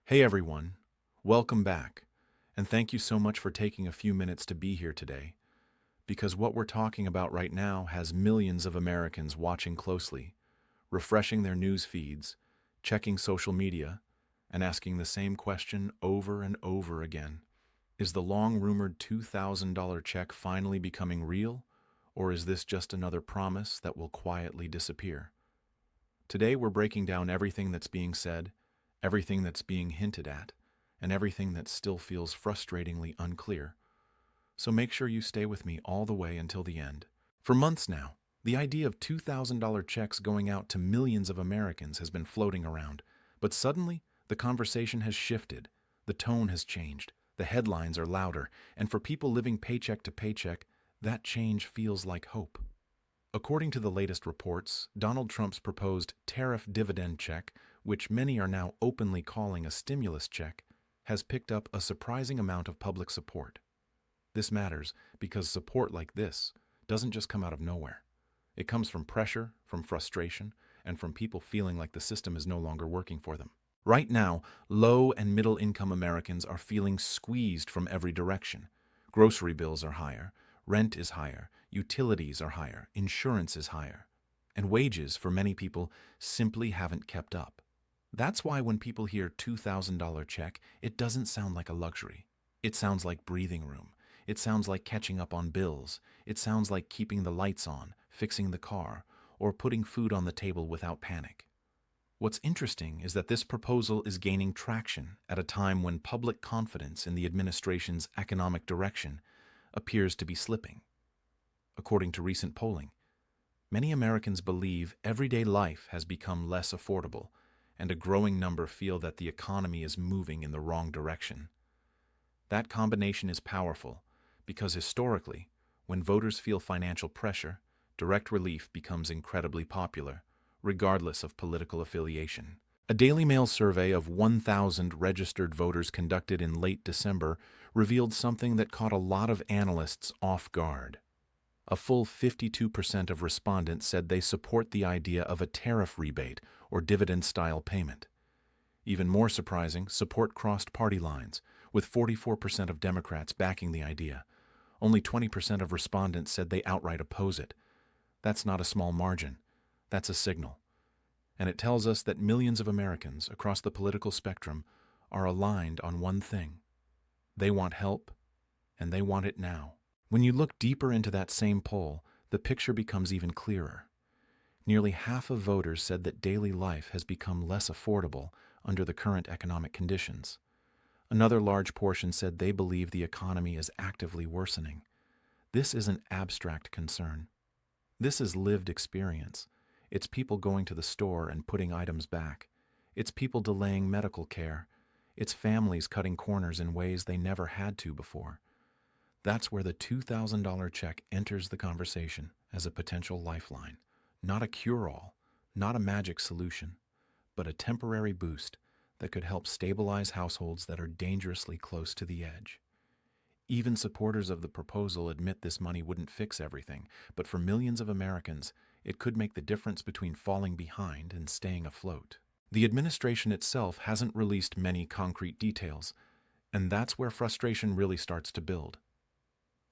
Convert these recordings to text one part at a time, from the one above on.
Hey everyone, welcome back, and thank you so much for taking a few minutes to be here today, because what we're talking about right now has millions of Americans watching closely, refreshing their news feeds, checking social media, and asking the same question over and over again. Is the long-rumored $2,000 check finally becoming real, or is this just another promise that will quietly disappear? Today we're breaking down everything that's being said, everything that's being hinted at, and everything that still feels frustratingly unclear. So make sure you stay with me all the way until the end. For months now, the idea of $2,000 checks going out to millions of Americans has been floating around. But suddenly, the conversation has shifted, the tone has changed, the headlines are louder, and for people living paycheck to paycheck, that change feels like hope. According to the latest reports, Donald Trump's proposed tariff dividend check, which many are now openly calling a stimulus check, has picked up a surprising amount of public support. This matters because support like this doesn't just come out of nowhere. It comes from pressure, from frustration, and from people feeling like the system is no longer working for them. Right now, low and middle income Americans are feeling squeezed from every direction. Grocery bills are higher, rent is higher, utilities are higher, insurance is higher, and wages for many people simply haven't kept up. That's why when people hear $2,000 check, it doesn't sound like a luxury. It sounds like breathing room. It sounds like catching up on bills. It sounds like keeping the lights on, fixing the car, or putting food on the table without panic. What's interesting is that this proposal is gaining traction at a time when public confidence in the administration's economic direction appears to be slipping. According to recent polling, many Americans believe everyday life has become less affordable, and a growing number feel that the economy is moving in the wrong direction. That combination is powerful because historically, when voters feel financial pressure, direct relief becomes incredibly popular, regardless of political affiliation. A Daily Mail survey of 1,000 registered voters conducted in late December revealed something that caught a lot of analysts off guard. A full 52% of respondents said they support the idea of a tariff rebate or dividend-style payment. Even more surprising, support crossed party lines, with 44% of Democrats backing the idea. Only 20% of respondents said they outright oppose it. That's not a small margin. That's a signal. And it tells us that millions of Americans across the political spectrum are aligned on one thing. They want help, and they want it now. When you look deeper into that same poll, the picture becomes even clearer. Nearly half of voters said that daily life has become less affordable under the current economic conditions. Another large portion said they believe the economy is actively worsening. This isn't abstract concern. This is lived experience. It's people going to the store and putting items back. It's people delaying medical care. It's families cutting corners in ways they never had to before. That's where the $2,000 check enters the conversation as a potential lifeline. Not a cure-all, not a magic solution, but a temporary boost that could help stabilize households that are dangerously close to the edge. Even supporters of the proposal admit this money wouldn't fix everything, but for millions of Americans, it could make the difference between falling behind and staying afloat. The administration itself hasn't released many concrete details, and that's where frustration really starts to build.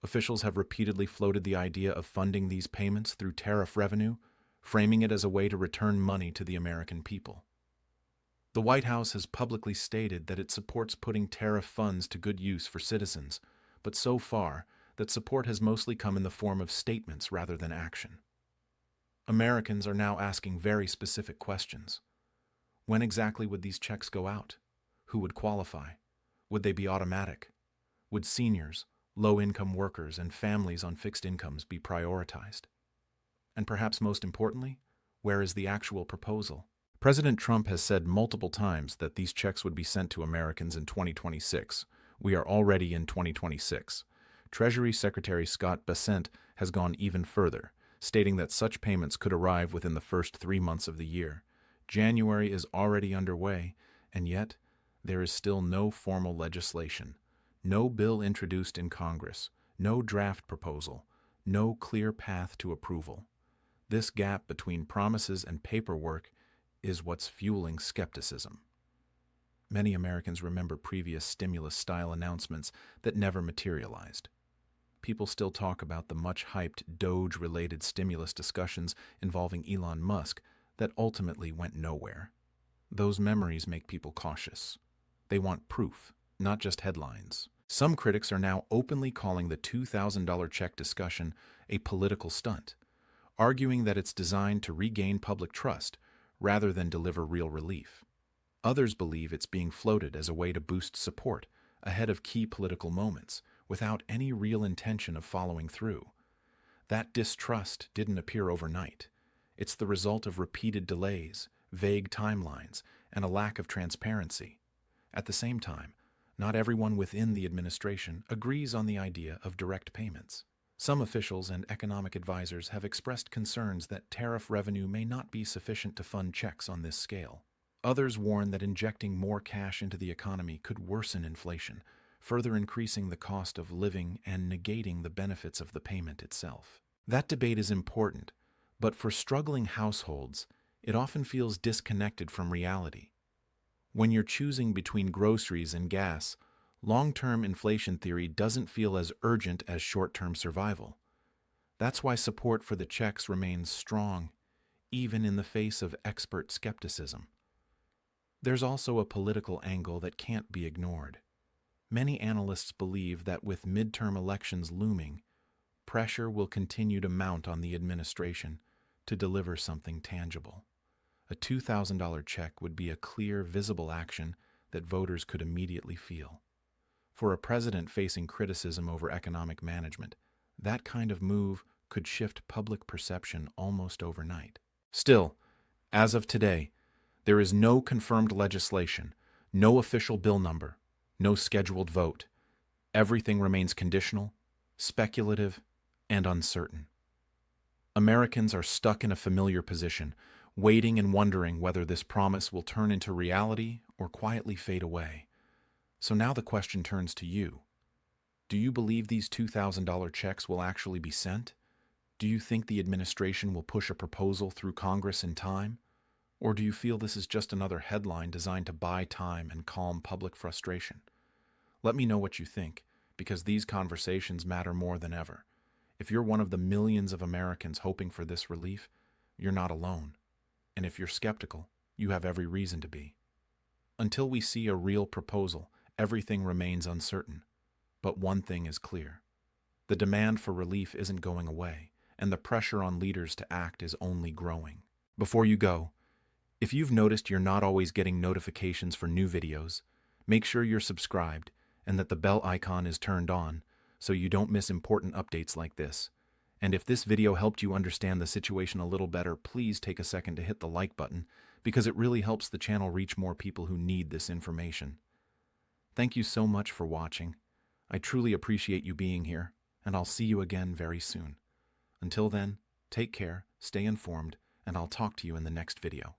Officials have repeatedly floated the idea of funding these payments through tariff revenue, framing it as a way to return money to the American people. The White House has publicly stated that it supports putting tariff funds to good use for citizens, but so far, that support has mostly come in the form of statements rather than action. Americans are now asking very specific questions. When exactly would these checks go out? Who would qualify? Would they be automatic? Would seniors, low-income workers, and families on fixed incomes be prioritized? And perhaps most importantly, where is the actual proposal? President Trump has said multiple times that these checks would be sent to Americans in 2026. We are already in 2026. Treasury Secretary Scott Bessent has gone even further, stating that such payments could arrive within the first 3 months of the year. January is already underway, and yet there is still no formal legislation, no bill introduced in Congress, no draft proposal, no clear path to approval. This gap between promises and paperwork is what's fueling skepticism. many Americans remember previous stimulus-style announcements that never materialized. People still talk about the much-hyped Doge-related stimulus discussions involving Elon Musk that ultimately went nowhere. Those memories make people cautious. They want proof, not just headlines. Some critics are now openly calling the $2,000 check discussion a political stunt, arguing that it's designed to regain public trust rather than deliver real relief. Others believe it's being floated as a way to boost support ahead of key political moments without any real intention of following through. That distrust didn't appear overnight. It's the result of repeated delays, vague timelines, and a lack of transparency. At the same time, not everyone within the administration agrees on the idea of direct payments. Some officials and economic advisors have expressed concerns that tariff revenue may not be sufficient to fund checks on this scale. Others warn that injecting more cash into the economy could worsen inflation, further increasing the cost of living and negating the benefits of the payment itself. That debate is important, but for struggling households, it often feels disconnected from reality. When you're choosing between groceries and gas, long-term inflation theory doesn't feel as urgent as short-term survival. That's why support for the checks remains strong, even in the face of expert skepticism. There's also a political angle that can't be ignored. Many analysts believe that with midterm elections looming, pressure will continue to mount on the administration to deliver something tangible. A $2,000 check would be a clear, visible action that voters could immediately feel. For a president facing criticism over economic management, that kind of move could shift public perception almost overnight. Still, as of today, there is no confirmed legislation, no official bill number, no scheduled vote. Everything remains conditional, speculative, and uncertain. Americans are stuck in a familiar position, waiting and wondering whether this promise will turn into reality or quietly fade away. So now the question turns to you. Do you believe these $2,000 checks will actually be sent? Do you think the administration will push a proposal through Congress in time? Or do you feel this is just another headline designed to buy time and calm public frustration? Let me know what you think, because these conversations matter more than ever. If you're one of the millions of Americans hoping for this relief, you're not alone. And if you're skeptical, you have every reason to be. Until we see a real proposal, everything remains uncertain. But one thing is clear. The demand for relief isn't going away, and the pressure on leaders to act is only growing. Before you go, if you've noticed you're not always getting notifications for new videos, make sure you're subscribed and that the bell icon is turned on so you don't miss important updates like this. And if this video helped you understand the situation a little better, please take a second to hit the like button because it really helps the channel reach more people who need this information. Thank you so much for watching. I truly appreciate you being here, and I'll see you again very soon. Until then, take care, stay informed, and I'll talk to you in the next video.